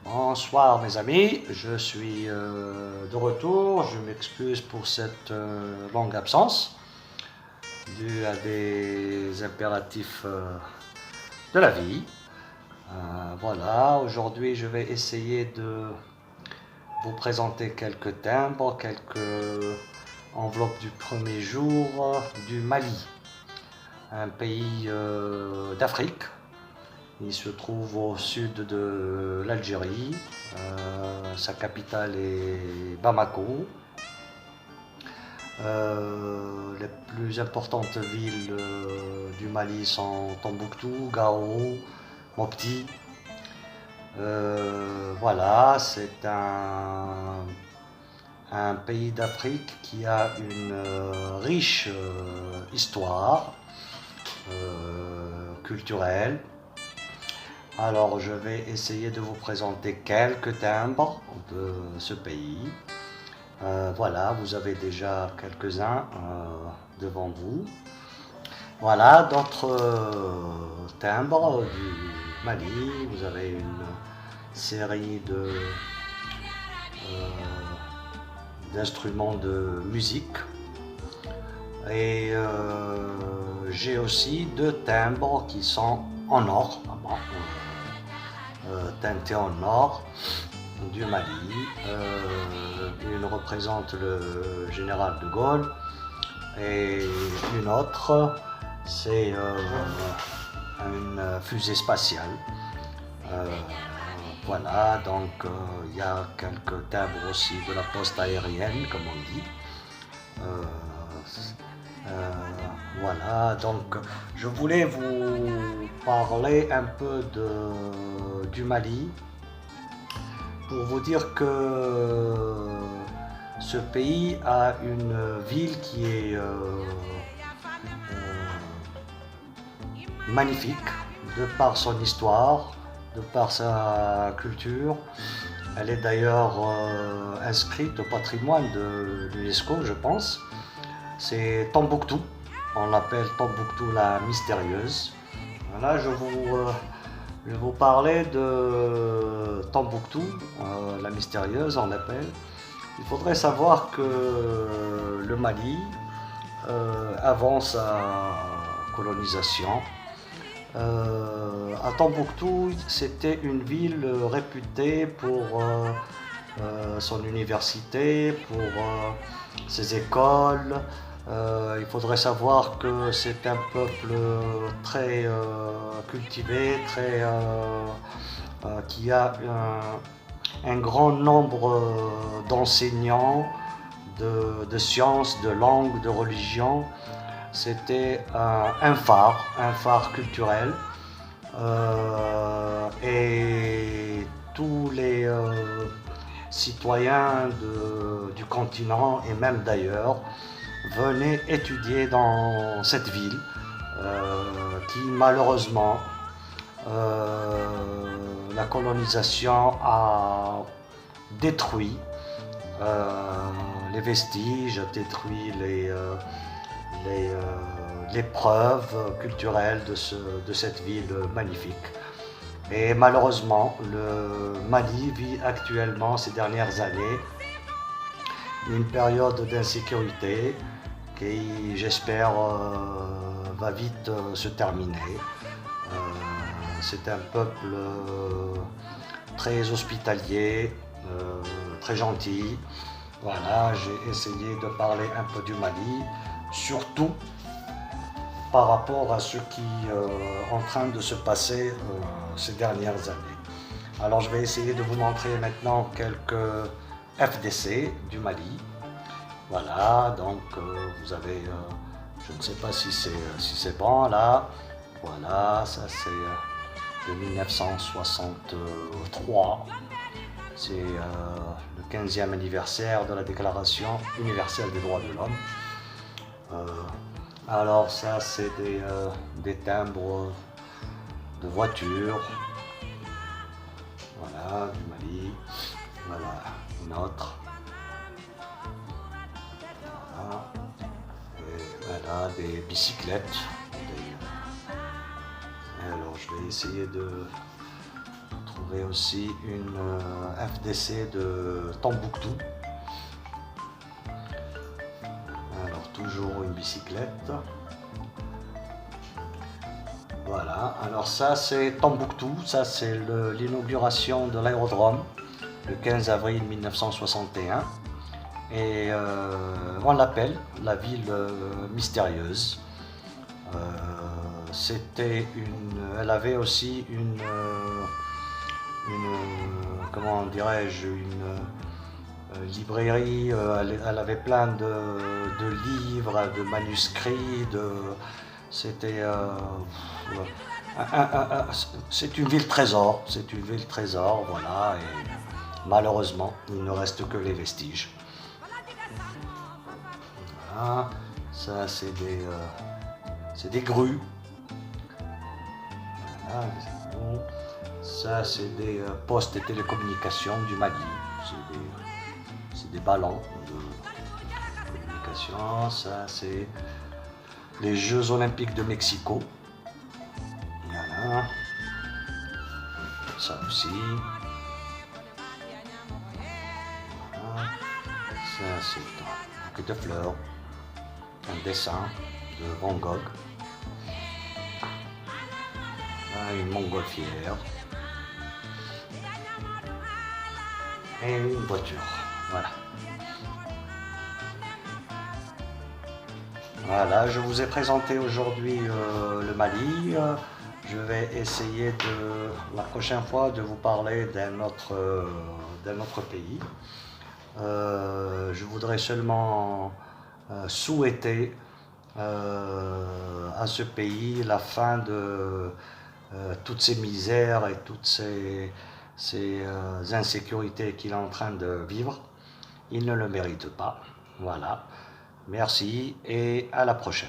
Bonsoir mes amis, je suis de retour, je m'excuse pour cette longue absence due à des impératifs de la vie. Voilà, aujourd'hui je vais essayer de vous présenter quelques timbres, quelques enveloppes du premier jour du Mali, un pays d'Afrique. Il se trouve au sud de l'Algérie. Sa capitale est Bamako. Les plus importantes villes du Mali sont Tombouctou, Gao, Mopti. Voilà, c'est un pays d'Afrique qui a une riche histoire culturelle. Alors je vais essayer de vous présenter quelques timbres de ce pays. Voilà, vous avez déjà quelques-uns devant vous. Voilà, d'autres timbres du Mali. Vous avez une série d'instruments de musique. Et j'ai aussi deux timbres qui sont en or, teintés en or du Mali. Une représente le général de Gaulle et une autre c'est une fusée spatiale. Voilà, donc il y a quelques timbres aussi de la poste aérienne, comme on dit. Voilà, donc je voulais vous parler un peu du Mali pour vous dire que ce pays a une ville qui est magnifique de par son histoire, de par sa culture. Elle est d'ailleurs inscrite au patrimoine de l'UNESCO, je pense. C'est Tombouctou, on l'appelle Tombouctou la mystérieuse. Voilà, je vais vous parler de Tombouctou, la mystérieuse, on l'appelle. Il faudrait savoir que le Mali, avant sa colonisation, à Tombouctou, c'était une ville réputée pour son université, pour ses écoles. Il faudrait savoir que c'est un peuple très cultivé, qui a un grand nombre d'enseignants de sciences, de langues, de religions. C'était un phare culturel. Et tous les citoyens du continent et même d'ailleurs venaient étudier dans cette ville qui malheureusement la colonisation a détruit les vestiges, a détruit les preuves culturelles de cette ville magnifique. Et malheureusement, le Mali vit actuellement, ces dernières années, une période d'insécurité qui, j'espère, va vite se terminer. C'est un peuple très hospitalier, très gentil. Voilà, j'ai essayé de parler un peu du Mali, surtout par rapport à ce qui est en train de se passer ces dernières années. Alors je vais essayer de vous montrer maintenant quelques FDC du Mali. Voilà, donc vous avez, je ne sais pas si c'est bon là. Voilà, ça c'est de 1963. C'est le 15e anniversaire de la Déclaration universelle des droits de l'homme. Alors ça c'est des timbres de voitures. Voilà, du Mali. Voilà, une autre. Voilà. Et voilà, des bicyclettes. Alors je vais essayer de trouver avez aussi une FDC de Tombouctou. Alors toujours une bicyclette. Voilà, alors ça c'est Tombouctou, ça c'est l'inauguration de l'aérodrome le 15 avril 1961 et on l'appelle la ville mystérieuse. Elle avait aussi comment dirais-je, une librairie, elle avait plein de livres, de manuscrits, c'était c'est une ville trésor, voilà, et malheureusement, il ne reste que les vestiges. Voilà, ça c'est des grues. Voilà, ça c'est des postes de télécommunications du Mali. C'est des ballons de communication. Ça c'est les Jeux Olympiques de Mexico. Voilà. Ça aussi. Voilà. Ça c'est un bouquet de fleurs. Un dessin de Van Gogh. Là, une montgolfière. Et une voiture. Voilà. Voilà, je vous ai présenté aujourd'hui le Mali. Je vais essayer la prochaine fois de vous parler d'un autre pays. Je voudrais seulement souhaiter à ce pays la fin de toutes ces misères et toutes ces insécurités qu'il est en train de vivre. Il ne le mérite pas. Voilà. Merci et à la prochaine.